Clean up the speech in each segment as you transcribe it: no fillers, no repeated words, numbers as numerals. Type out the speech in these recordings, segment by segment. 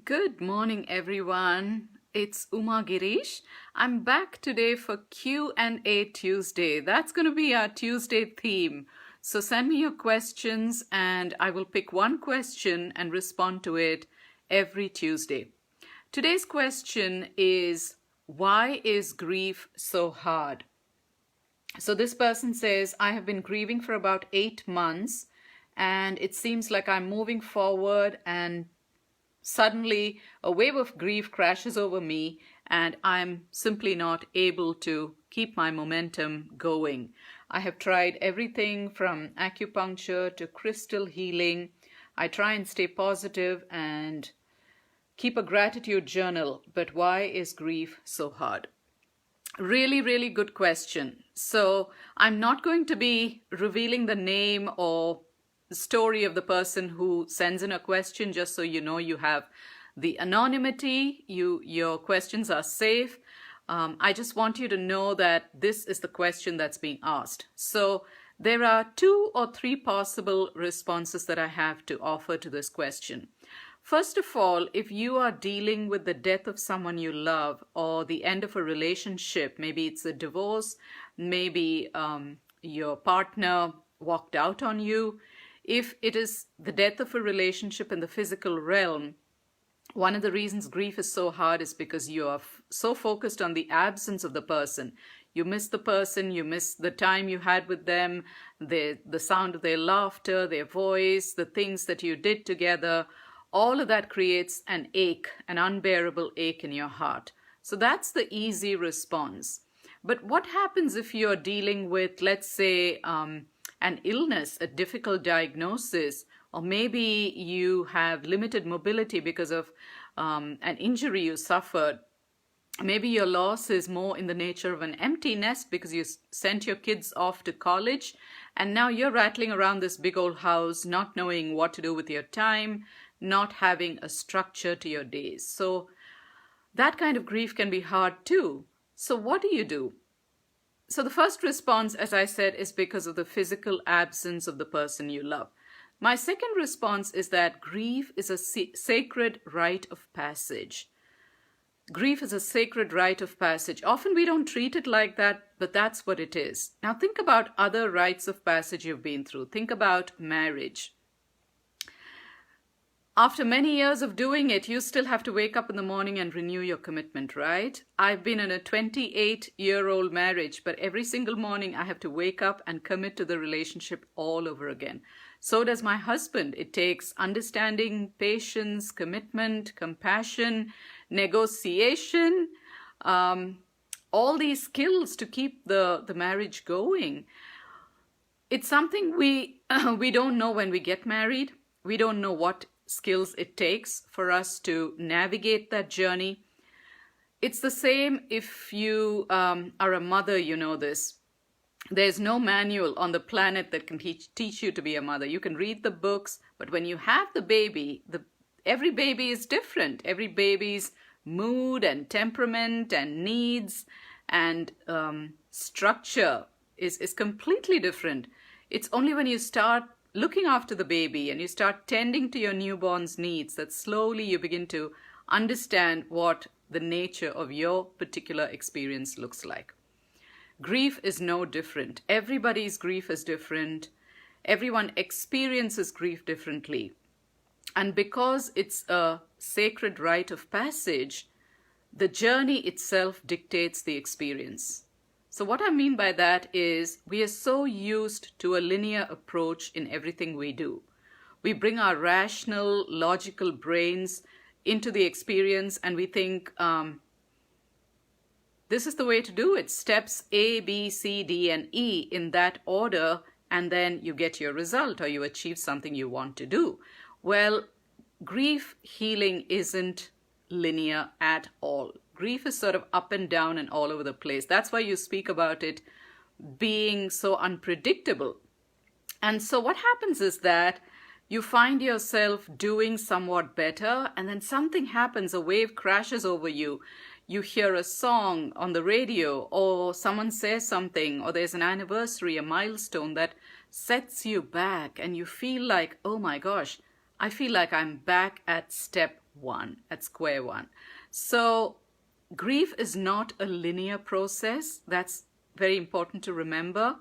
Good morning, everyone. It's Uma Girish. I'm back today for Q&A Tuesday. That's going to be our Tuesday theme. So send me your questions and I will pick one question and respond to it every Tuesday. Today's question is, why is grief so hard? So this person says, I have been grieving for about 8 months and it seems like I'm moving forward and suddenly a wave of grief crashes over me and I'm simply not able to keep my momentum going. I have tried everything from acupuncture to crystal healing. I try and stay positive and keep a gratitude journal, but why is grief so hard? Really, really good question. So I'm not going to be revealing the name or the story of the person who sends in a question, just so you know you have the anonymity, your questions are safe. I just want you to know that this is the question that's being asked. So there are 2 or 3 possible responses that I have to offer to this question. First of all, if you are dealing with the death of someone you love or the end of a relationship, maybe it's a divorce, maybe your partner walked out on you. If it is the death of a relationship in the physical realm, one of the reasons grief is so hard is because you are so focused on the absence of the person. You miss the person, you miss the time you had with them, the sound of their laughter, their voice, the things that you did together. All of that creates an ache, an unbearable ache in your heart. So that's the easy response. But what happens if you're dealing with, let's say, an illness, a difficult diagnosis, or maybe you have limited mobility because of an injury you suffered? Maybe your loss is more in the nature of an empty nest because you sent your kids off to college and now you're rattling around this big old house, not knowing what to do with your time, not having a structure to your days. So that kind of grief can be hard too. So what do you do? So the first response, as I said, is because of the physical absence of the person you love. My second response is that grief is a sacred rite of passage. Grief is a sacred rite of passage. Often we don't treat it like that, but that's what it is. Now think about other rites of passage you've been through. Think about marriage. After many years of doing it, you still have to wake up in the morning and renew your commitment, right? I've been in a 28-year-old marriage, but every single morning I have to wake up and commit to the relationship all over again. So does my husband. It takes understanding, patience, commitment, compassion, negotiation, all these skills to keep the marriage going. It's something we don't know when we get married. We don't know what skills it takes for us to navigate that journey. It's the same if you are a mother, you know this. There's no manual on the planet that can teach you to be a mother. You can read the books, but when you have the baby, every baby is different. Every baby's mood and temperament and needs and structure is completely different. It's only when you start looking after the baby and you start tending to your newborn's needs that slowly you begin to understand what the nature of your particular experience looks like. Grief is no different. Everybody's grief is different. Everyone experiences grief differently. And because it's a sacred rite of passage, the journey itself dictates the experience. So what I mean by that is we are so used to a linear approach in everything we do. We bring our rational, logical brains into the experience and we think, this is the way to do it. Steps A, B, C, D, and E in that order, and then you get your result or you achieve something you want to do. Well, grief healing isn't linear at all. Grief is sort of up and down and all over the place. That's why you speak about it being so unpredictable. And so what happens is that you find yourself doing somewhat better and then something happens, a wave crashes over you. You hear a song on the radio or someone says something or there's an anniversary, a milestone that sets you back and you feel like, oh my gosh, I feel like I'm back at step one, at square one. So grief is not a linear process. That's very important to remember.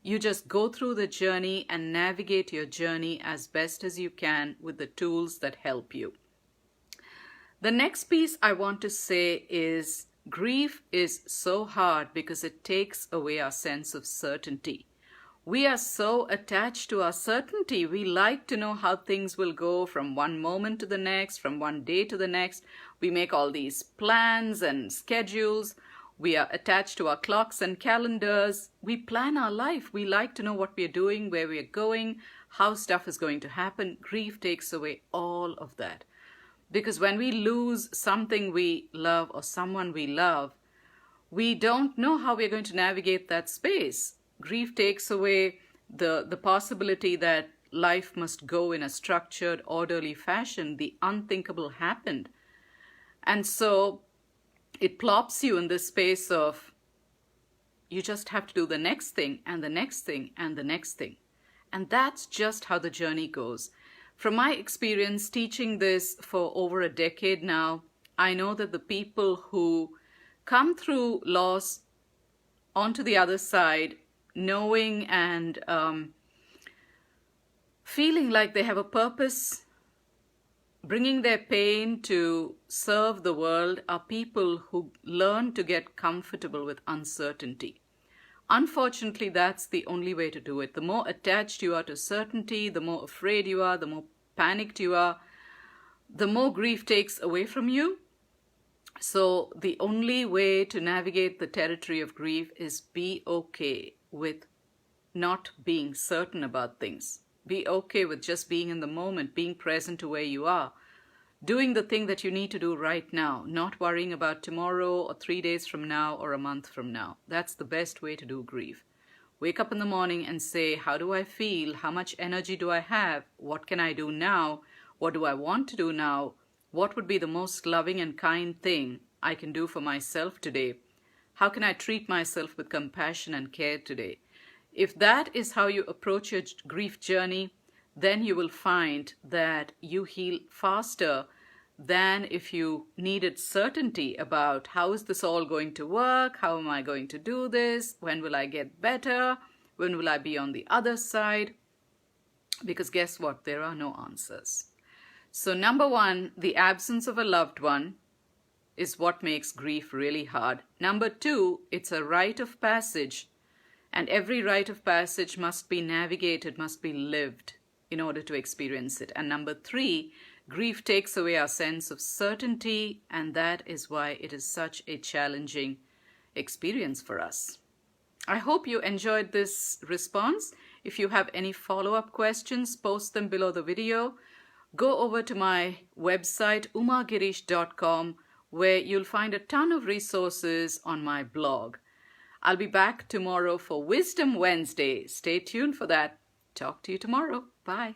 You just go through the journey and navigate your journey as best as you can with the tools that help you. The next piece I want to say is grief is so hard because it takes away our sense of certainty. We are so attached to our certainty. We like to know how things will go from one moment to the next, from one day to the next. We make all these plans and schedules. We are attached to our clocks and calendars. We plan our life. We like to know what we are doing, where we are going, how stuff is going to happen. Grief takes away all of that. Because when we lose something we love or someone we love, we don't know how we're going to navigate that space. Grief takes away the possibility that life must go in a structured, orderly fashion. The unthinkable happened. And so it plops you in this space of you just have to do the next thing and the next thing and the next thing. And that's just how the journey goes. From my experience teaching this for over a decade now, I know that the people who come through loss onto the other side, knowing and feeling like they have a purpose, bringing their pain to serve the world, are people who learn to get comfortable with uncertainty. Unfortunately, that's the only way to do it. The more attached you are to certainty, the more afraid you are, the more panicked you are, the more grief takes away from you. So the only way to navigate the territory of grief is be okay with not being certain about things. Be okay with just being in the moment, being present to where you are, doing the thing that you need to do right now, not worrying about tomorrow or 3 days from now or a month from now. That's the best way to do grief. Wake up in the morning and say, how do I feel? How much energy do I have? What can I do now? What do I want to do now? What would be the most loving and kind thing I can do for myself today? How can I treat myself with compassion and care today? If that is how you approach your grief journey, then you will find that you heal faster than if you needed certainty about how is this all going to work, how am I going to do this, when will I get better, when will I be on the other side? Because guess what? There are no answers. So number one, the absence of a loved one is what makes grief really hard. Number two, it's a rite of passage, and every rite of passage must be navigated, must be lived in order to experience it. And number three, grief takes away our sense of certainty, and that is why it is such a challenging experience for us. I hope you enjoyed this response. If you have any follow-up questions, post them below the video. Go over to my website, umagirish.com, where you'll find a ton of resources on my blog. I'll be back tomorrow for Wisdom Wednesday. Stay tuned for that. Talk to you tomorrow. Bye.